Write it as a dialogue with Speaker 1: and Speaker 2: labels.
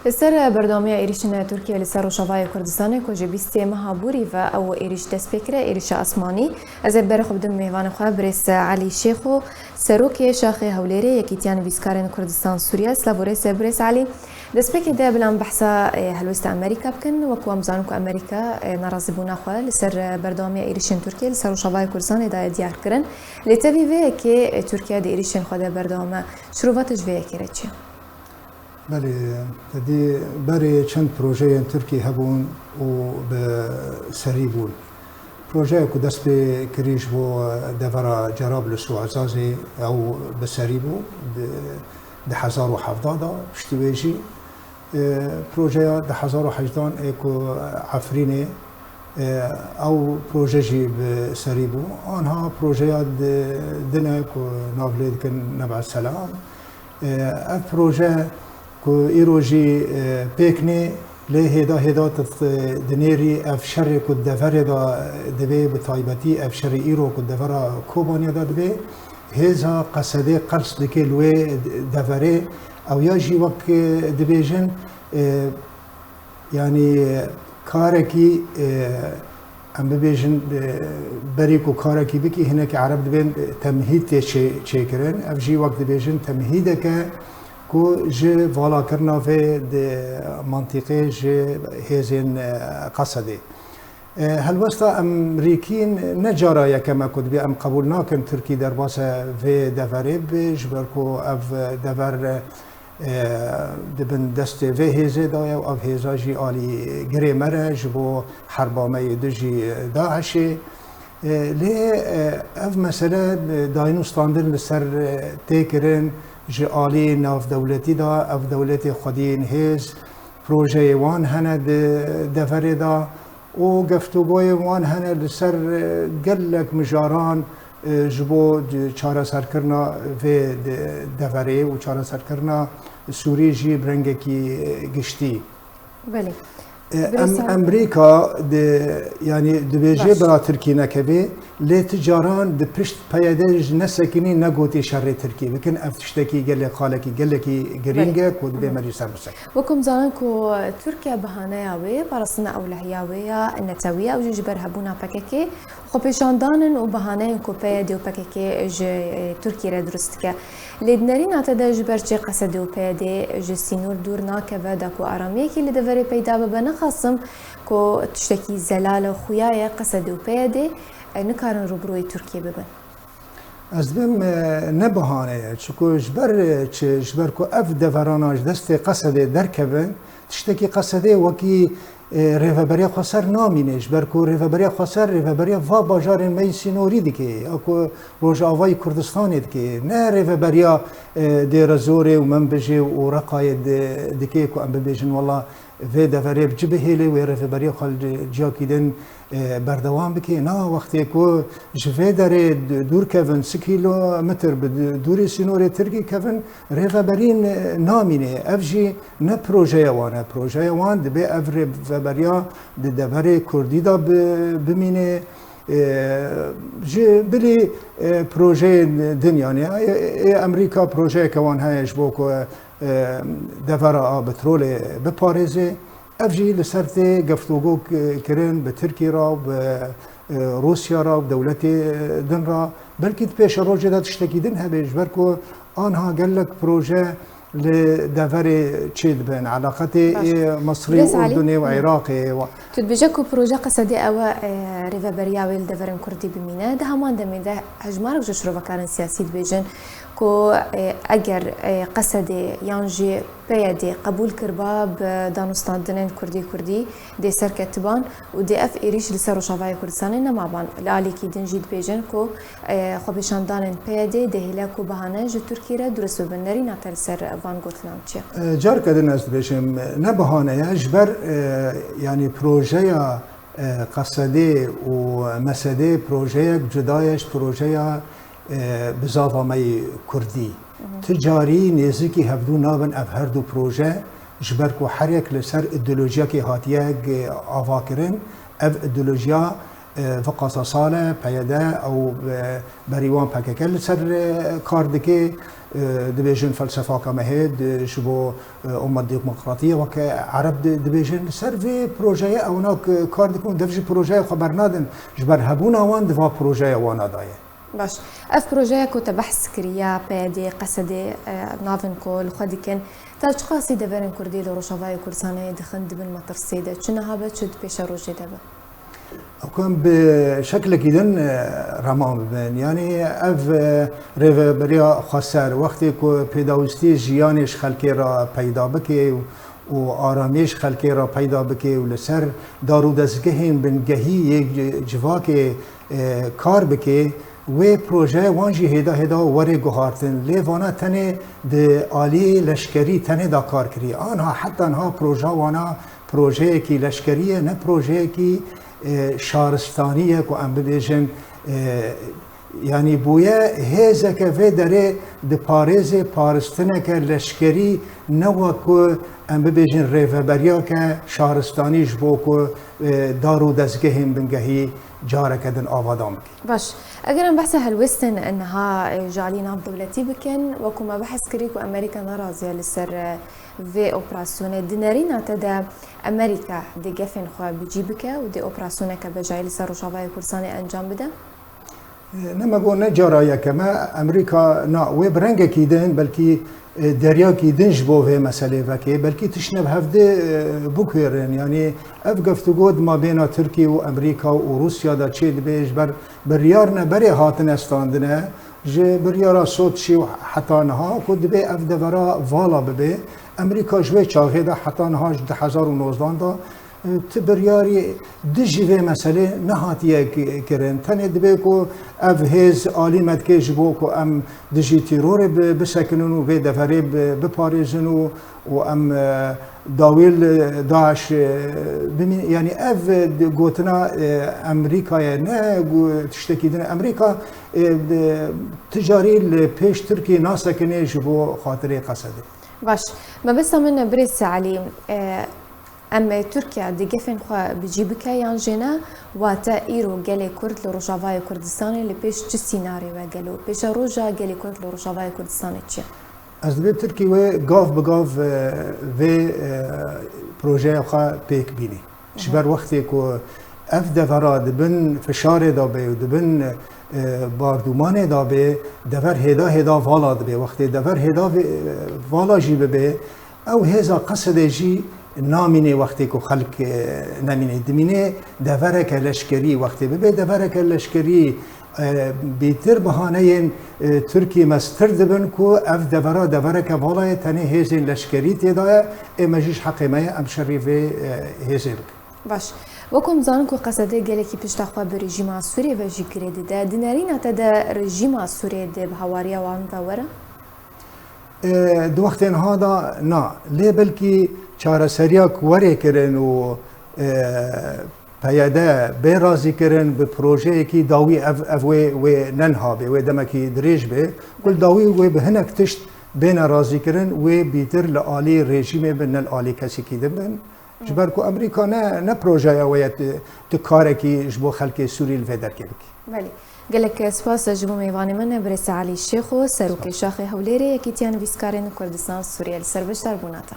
Speaker 1: لسر بردامي إيريشن تركيا لسر شفاي كردستان كوجي بيستي مهابوري و أو إيريش تسبيكرة إيريش أسماني از برخ بدم ميوان خو بريس علي شيخو سروكي شاخي هوليري يكيتيان بيسكارن كردستان سوريا سلافوريس بريس علي دسبيكي ده بلان بحثا هلوست أمريكا بكن وكو مزانكو أمريكا نرازبونا خو لسر بردامي إيريشن تركيا لسر شفاي كردستان دا ديار كرن لتبي في كي تركيا دي إيريشن خو ده بردامه شروفاتش في كيرتشي
Speaker 2: بله تدي بري چند پروژه ترکی هبون و بسری بون پروژه که دست به کریش بو دورا جرابلس و عزازی او بسری بو ده 1070 پشتویجی پروژه ده 1018 اکو عفرینه او پروژه جی بسری بو آنها پروژه دنه که نافلید کن نبع السلام اف پروژه کو ایروجی پیکنی له هدا دنیری اف شر کو دفر دا دبی بتایبتی اف شر ایرو کو دفر کوبانی دا دبی هزا قصده قرص دکی لوی دفره او یا جی وقت دبیجن یعنی کارکی ام ببیجن بریکو کارکی بکی هناك عرب دبین تمهید چیکرن اف جی وقت دبیجن تمهیده که کو جه والا کرنا في منطقه جه هزين قصدي هالوسطى امريكين نجارا يا كما كنت بأم قبولنا كان تركي درباسه في دفريب جبركو اف دفر دبن دست في هزي دايا و اف هزا جي آلي جريمره جبو حربامي دجي داعشي ليه اف مسألة داينوستاندن لسر تيكرن جي آلی ناف دولتی دا اف دولتی خودین هیز پروژه وان هنه دفره دا و گفتگوی وان هنه لسر گلک مجاران جبو چاره سر کرنا و دفره و چاره سر کرنا سوری جی برنگه کی گشتی
Speaker 1: بله
Speaker 2: امریکا يعني دبيجي برا تركي نكبي لتجاران دبشت بيادج نسكني نقوتي شر تركي لكن افتشتكي قال لك خالكي قال لك جرينجك ودبي مري سرسك
Speaker 1: وكم زانكو تركيا بهانياوي برسنا اولهياوي النتويه او جبر هبونا باكيكي خبيشاندان وبهانين كو بيادي وباكيكي تركي ردرستك لدنرين اعتدا جبر جي قصدي وبيادي جسينور دورنا كبدا كو اراميكي لدفري بيدا ببنا خاصم كو تشتكي زلالة خويايا قصدي وبيادي نكارن روبروي تركيا ببن
Speaker 2: از بیم نبهانه چکو جبر کو اف دفراناش دست قصده درکبن تشتكي قصده وكي ريفابريا خسر نامينش بركو ريفابريا خسر ريفابريا فا باجار مي سينوري دكي اكو روجاواي كردستان دكي نا ريفابريا دي رزوري ومنبجي ورقايد دكي كو ام بيجن والله في دفريب جبهيلي وريفابريا خل جاكيدن بردوام بكي نا وقتي كو جفي داري دور كيفن 6 كيلومتر بدوري سينوري تركي كيفن ريفابرين ناميني افجي نا بروجي وانا بروجي وان دبي افري فابريا دبري كردي دا بميني جي بلي بروجي دنيا يعني امريكا بروجي كوان هاي جبوكو دفرا بترول بباريزي افجي لسرتي قفتوغو كرين بتركي را بروسيا را بدولتي دن را بلكي تبيش روجي دا تشتكي دنها بيجبركو انها قال لك بروجي لدفري تشيد بين علاقتي مصري واردني وعراقي
Speaker 1: تدبجكو بروجي قصدي او ريفابرياوي لدفرن كردي بمينا ده همان دمي ده هجمارك جشرو بكارن سياسي بيجن كو اگر قصدي يانجي بيدي قبول كرباب دانوستان دنين كردي دي سر كتبان ودي اف ايريش لسر شفاي كردستان نما بان لالي كي دنجيد بيجن كو خبيشان دانن بيدي دهلاكو بهانه جو تركي را درس بنري ناتل سر فان غوتلانتشي
Speaker 2: جار كدن از بيشم نبهانه يجبر يعني بروجيا قصدي ومسدي بروجيا جدايش بروجيا بزاف مي كردي تجاري نزيكي هفدو نابن اف هردو بروجه جبركو حريك لسر ايديولوجيا كي هاتيا افاكرين اف ايديولوجيا فقط صالة پیاده او بریوان پککل سر کار دکه دبیجن فلسفه کمهد شبو امت دموکراتیه و که عرب دبیجن سر و پروژه اونا کار دکون دفج پروژه خبر نادن جبر هبون اوان دفع پروژه وانا دایه
Speaker 1: باش اف بروژه کو تبحث كريا بيدي قصدي نافن كول خدي كان تاج قاسي دبرن كردي دو روشافاي كردستاني دخند بن مطر سيده چنها بچد پیش روجي دبا
Speaker 2: اكون بشكل كيدن رمان بن يعني اف ريف بريا خسر وقتی کو پیداوستی جیانش خلکی را پیدا بکه و آرامیش خلکی را پیدا بکه و لسر دارو دستگهین بنگهی یک جواک کار بکه و پروژه وانجی هدا وره گوهارتن لیوانا تنه ده آلی لشکری تنه دا کار کری آنها حتی انها پروژه وانا پروژه کی لشکریه نه پروژه کی شارستانیه که ام ببیجن یعنی بویه هزه که وی داره ده پارز پارستنه که لشکری نوه که ام ببیجن ریفبریا که شارستانیش بو که دارو دستگهیم بنگهی جاره کدن آوادام کی
Speaker 1: باش اگر ام بحث هالوستن انها جعلينا دولتي بكن وكما بحث كريكو امريكا نرازيه لسر في اوبراسيون دينارينا تدا امريكا دي جفن خو بجيبك ودي اوبراسيون كبجاي لسر روشافاي كردستاني انجام بده
Speaker 2: نما قلنا جرايا كما امريكا نا وي برنگ كيدن بلكي دريا كيدن جبو في مساله فكي بلكي تشنب هفده بوكيرن يعني اف گفتگود ما بين تركيا وامريكا وروسيا دا تشي بيج بريارنا بري هاتن استاندنه جه بريارا صوت شي حتى نها كود بي اف دورا فالا ببي امريكا جوي چاغه دا حتى نها 2019 دا تبرياري دجي مسألة نهاتية كرن تاني دبيكو اف هز آلي مدكي جبوكو ام دجي تيرور بسكنونو في دفري بباريزنو و ام داويل داعش يعني اف قوتنا امريكا نه تشتكي دنا امريكا تجاري البيش تركي ناسا كني جبو خاطري قصدي
Speaker 1: باش ما بس من بريس علي اما تركيا دي جفن خو بجيبك يان جنا واتا ايرو جالي كرد لروجافاي كردستاني اللي بيش تش سيناريو قالوا بيش روجا جالي كرد لروجافاي كردستاني تشي
Speaker 2: از دبي تركي و قاف بقاف في بروجي خو بيك بيني شبر وقتي كو اف دفرا دبن فشار دابه و دبن باردومان دابه دفر هدا والا دبه وقتی دفر هدا والا جي ببه او هزا قصد جي نامینه وقتی که خلق نامینه دمینه دورک لشکری وقتی ببه دورک لشکری بیتر بهانه ترکی مستر دبن کو اف دورا دورک بالای تنه هزین لشکری تدای امجیش حقیمه ام شریف هزین
Speaker 1: باش وكم زانكو قصدي قالك بيشتاخوا برجيم سوريا وجي كريدي دا دينارينا تدا رجيم سوريا دي بهواريا وان ورا
Speaker 2: دو وقتين هذا نا ليه بلكي چاره سریاک وری کرن و پیاده به رازی کرن به پروژه کی داوی اف و ننها به و دمکی دریج به کل داوی و به هنک تشت بین رازی کرن و بیتر لعالی رژیم به نل عالی کسی کی دبن جبر کو امریکا نه پروژه و تکاره کی جبو خلک سوری الفدر کی
Speaker 1: بله قالك سپاس جبو میوانی من برس علی الشيخ سروکی شاخ هوليري كيتيان فيسكارين كردستان سوريا السربش دربوناتا